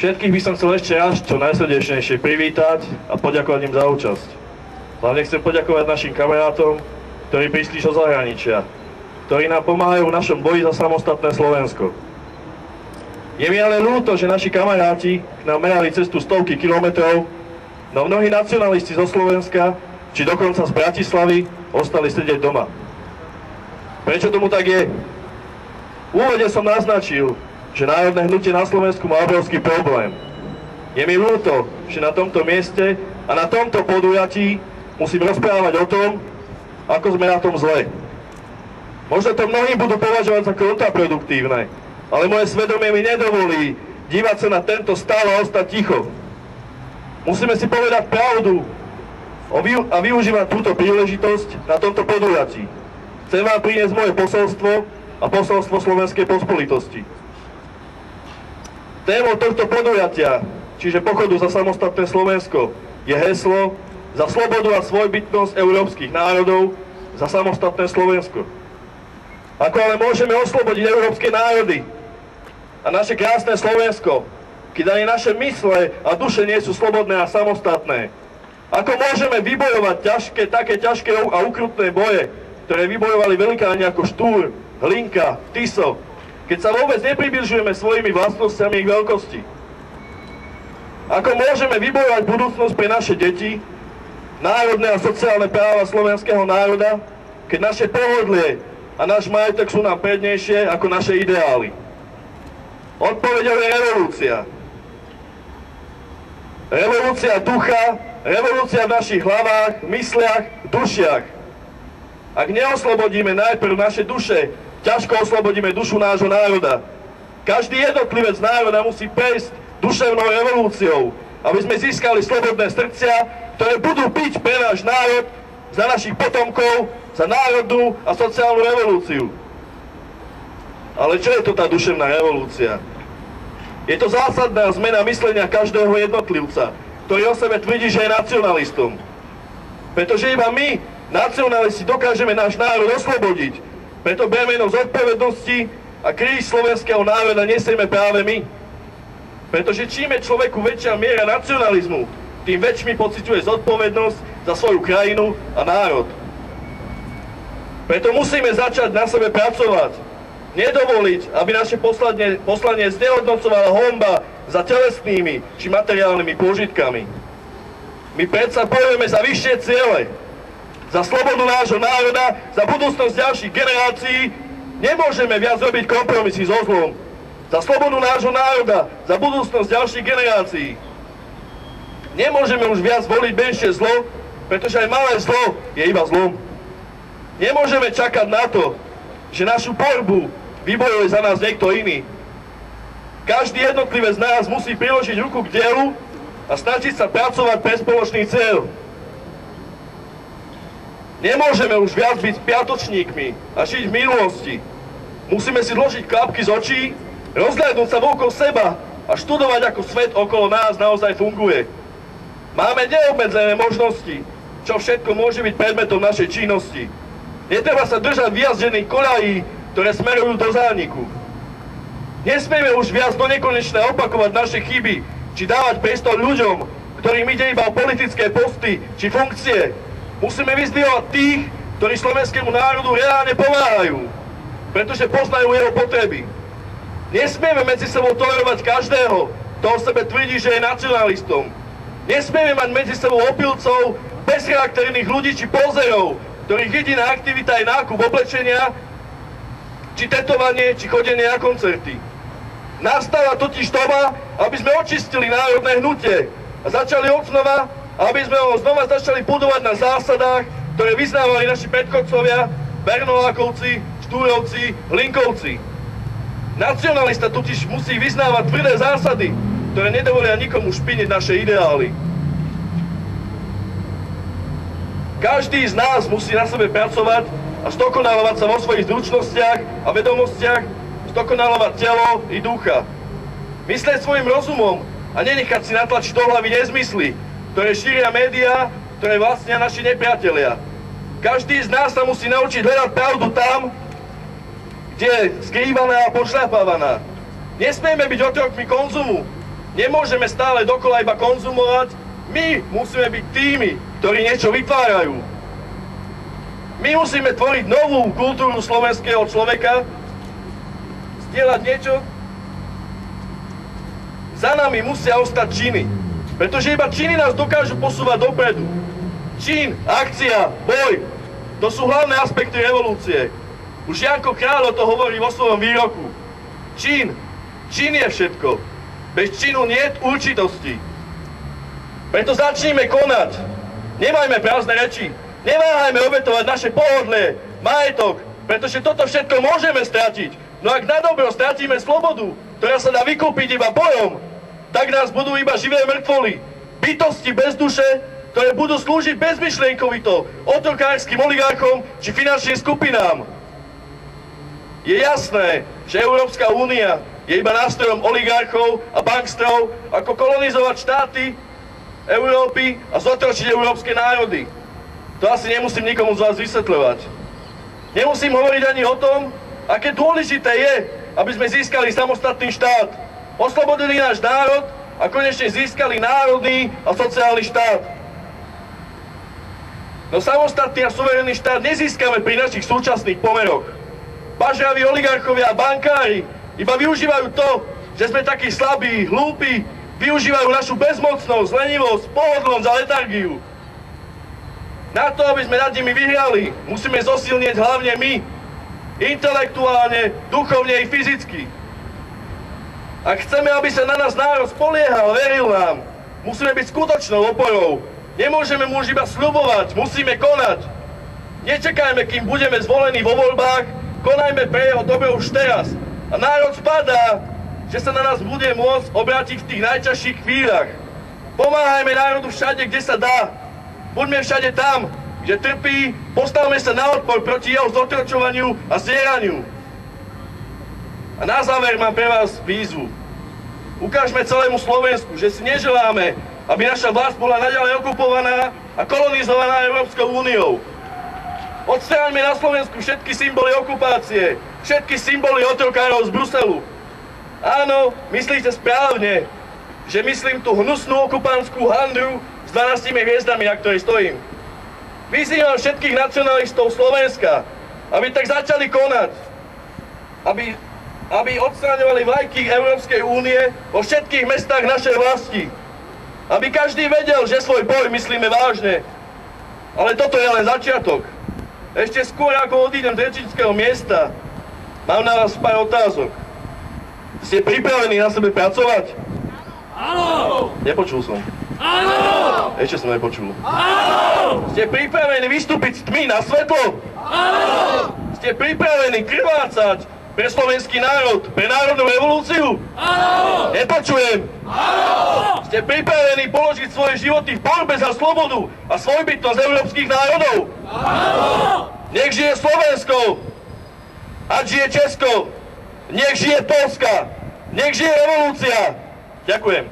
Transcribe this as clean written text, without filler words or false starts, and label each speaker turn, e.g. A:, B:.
A: Všetkých by som chcel ešte raz čo najsrdečnejšie privítať a poďakovať im za účasť. Hlavne chcem poďakovať našim kamarátom, ktorí prišli zo zahraničia, ktorí nám pomáhajú v našom boji za samostatné Slovensko. Je mi ale ľúto, že naši kamaráti k nám merali cestu stovky kilometrov, no mnohí nacionalisti zo Slovenska, či dokonca z Bratislavy, ostali sedieť doma. Prečo tomu tak je? V úvode som naznačil, že národné hnutie na Slovensku má obrovský problém. Je mi ľúto, že na tomto mieste a na tomto podujatí musím rozprávať o tom, ako sme na tom zle. Možno to mnohí budú považovať za kontraproduktívne, ale moje svedomie mi nedovolí dívať sa na tento stav a ostať ticho. Musíme si povedať pravdu a využívať túto príležitosť na tomto podujatí. Chcem vám priniesť moje posolstvo a posolstvo slovenskej pospolitosti. Témou tohto podujatia, čiže pochodu za samostatné Slovensko, je heslo za slobodu a svojbytnosť európskych národov, za samostatné Slovensko. Ako ale môžeme oslobodiť európske národy a naše krásne Slovensko, keď ani naše mysle a duše nie sú slobodné a samostatné? Ako môžeme vybojovať také ťažké a ukrutné boje, ktoré vybojovali velikáni ako Štúr, Hlinka, Tiso, keď sa vôbec nepribližujeme svojimi vlastnosťami ich veľkosti? Ako môžeme vybojovať budúcnosť pre naše deti, národné a sociálne práva slovenského národa, keď naše pohodlie a náš majetok sú nám prednejšie ako naše ideály? Odpoveďou je revolúcia. Revolúcia ducha, revolúcia v našich hlavách, mysliach, dušiach. Ak neoslobodíme najprv naše duše, ťažko oslobodíme dušu nášho národa. Každý jednotlivec národa musí prejsť duševnou revolúciou, aby sme získali slobodné srdcia, ktoré budú biť pre náš národ, za našich potomkov, za národnú a sociálnu revolúciu. Ale čo je to tá duševná revolúcia? Je to zásadná zmena myslenia každého jednotlivca, ktorý o sebe tvrdí, že je nacionalistom. Pretože iba my, nacionalisti, dokážeme náš národ oslobodiť. Preto bremeno zodpovednosti a kríž slovenského národa nesieme práve my. Pretože čím je človeku väčšia miera nacionalizmu, tým väčšmi pociťuje zodpovednosť za svoju krajinu a národ. Preto musíme začať na sebe pracovať. Nedovoliť, aby naše poslanie znehodnocovala honba za telesnými či materiálnymi pôžitkami. My predsa bojujeme za vyššie ciele, za slobodu nášho národa, za budúcnosť ďalších generácií. Nemôžeme viac robiť kompromisy so zlom. Za slobodu nášho národa, za budúcnosť ďalších generácií. Nemôžeme už viac voliť menšie zlo, pretože aj malé zlo je iba zlom. Nemôžeme čakať na to, že našu borbu vybojuje za nás niekto iný. Každý jednotlivec z nás musí priložiť ruku k dielu a snažiť sa pracovať pre spoločný cieľ. Nemôžeme už viac byť spiatočníkmi a žiť v minulosti. Musíme si zložiť klapky z očí, rozhľadnúť sa okolo seba a študovať, ako svet okolo nás naozaj funguje. Máme neobmedzené možnosti, čo všetko môže byť predmetom našej činnosti. Netreba sa držať vyjazdených koľají, ktoré smerujú do zániku. Nesmieme už viac do nekonečna opakovať naše chyby, či dávať priestor ľuďom, ktorým ide iba o politické posty či funkcie. Musíme vyzdvihovať tých, ktorí slovenskému národu reálne pomáhajú, pretože poznajú jeho potreby. Nesmieme medzi sebou tolerovať každého, kto o sebe tvrdí, že je nacionalistom. Nesmieme mať medzi sebou opilcov, bezcharakterných ľudí či pozerov, ktorých jediná aktivita je nákup oblečenia, či tetovanie, či chodenie na koncerty. Nastáva totiž doba, aby sme očistili národné hnutie a začali odznova, aby sme ho znova začali budovať na zásadách, ktoré vyznávali naši predchodcovia, Bernolákovci, Štúrovci, Hlinkovci. Nacionalista totiž musí vyznávať tvrdé zásady, ktoré nedovolia nikomu špiniť naše ideály. Každý z nás musí na sebe pracovať a zdokonalovať sa vo svojich zručnostiach a vedomostiach, zdokonalovať telo i ducha. Myslieť svojim rozumom a nenechať si natlačiť do hlavy nezmysly, ktoré šíria médiá, ktoré vlastnia naši nepriatelia. Každý z nás sa musí naučiť hľadať pravdu tam, kde je skrývaná a pošľapávaná. Nesmieme byť otrokmi konzumu, Nemôžeme stále dokola iba konzumovať, my musíme byť tými, ktorí niečo vytvárajú. My musíme tvoriť novú kultúru slovenského človeka, zdieľať niečo. Za nami musia ostať činy, pretože iba činy nás dokážu posúvať dopredu. Čin, akcia, boj, to sú hlavné aspekty revolúcie. Už Janko Kráľo to hovorí vo svojom výroku. Čin je všetko. Bez činu niet určitosti. Preto začníme konať. Nemajme prázdne reči. Neváhajme obetovať naše pohodlie, majetok, pretože toto všetko môžeme stratiť. No ak na dobro stratíme slobodu, ktorá sa dá vykúpiť iba bojom, tak nás budú iba živé mŕtvoly. Bytosti bez duše, ktoré budú slúžiť bezmyšlienkovito otrokárskym oligarchom či finančným skupinám. Je jasné, že Európska únia je iba nástrojom oligarchov a bankstrov, ako kolonizovať štáty Európy a zotročiť európske národy. To asi nemusím nikomu z vás vysvetľovať. Nemusím hovoriť ani o tom, aké dôležité je, aby sme získali samostatný štát, oslobodili náš národ a konečne získali národný a sociálny štát. No samostatný a suverénny štát nezískame pri našich súčasných pomeroch. Bažraví oligarchovia a bankári iba využívajú to, že sme takí slabí, hlúpi, využívajú našu bezmocnosť, lenivosť, pohodlnosť a letargiu. Na to, aby sme nad nimi vyhrali, musíme zosilnieť hlavne my. Intelektuálne, duchovne i fyzicky. Ak chceme, aby sa na nás národ spoliehal, veril nám, musíme byť skutočnou oporou. Nemôžeme mu už iba sľubovať, musíme konať. Nečakajme, kým budeme zvolení vo voľbách, konajme pre jeho dobro už teraz. A národ spadá, že sa na nás bude môcť obrátiť v tých najťažších chvíľach. Pomáhajme národu všade, kde sa dá. Buďme všade tam, kde trpí, postavme sa na odpor proti jeho zotročovaniu a zdieraniu. A na záver mám pre vás výzvu. Ukážme celému Slovensku, že si neželáme, aby naša vlast bola naďalej okupovaná a kolonizovaná Európskou úniou. Odstráňme na Slovensku všetky symboly okupácie, všetky symboly otrokárov z Bruselu. Áno, myslíte správne, že myslím tú hnusnú okupantskú handru s 12 hviezdami, na ktorej stojím. Vyzývam všetkých nacionalistov Slovenska, aby tak začali konať, aby odstraňovali vlajky Európskej únie vo všetkých mestách našej vlasti. Aby každý vedel, že svoj boj myslíme vážne. Ale toto je len začiatok. Ešte skôr, ako odídem z rečníckeho miesta, mám na vás pár otázok. Ste pripravení na sebe pracovať?
B: Áno!
A: Nepočul som.
B: Áno!
A: Ešte som nepočul.
B: Áno!
A: Ste pripravení vystúpiť z tmy na svetlo?
B: Áno!
A: Ste pripravení krvácať pre slovenský národ, pre národnú revolúciu?
B: Áno!
A: Nepočujem.
B: Áno!
A: Ste pripravení položiť svoje životy v borbe za slobodu a svojbytnosť európskych národov?
B: Áno!
A: Nech žije Slovensko! A žije Česko! Nech žije Polska! Nech žije revolúcia! Ďakujem.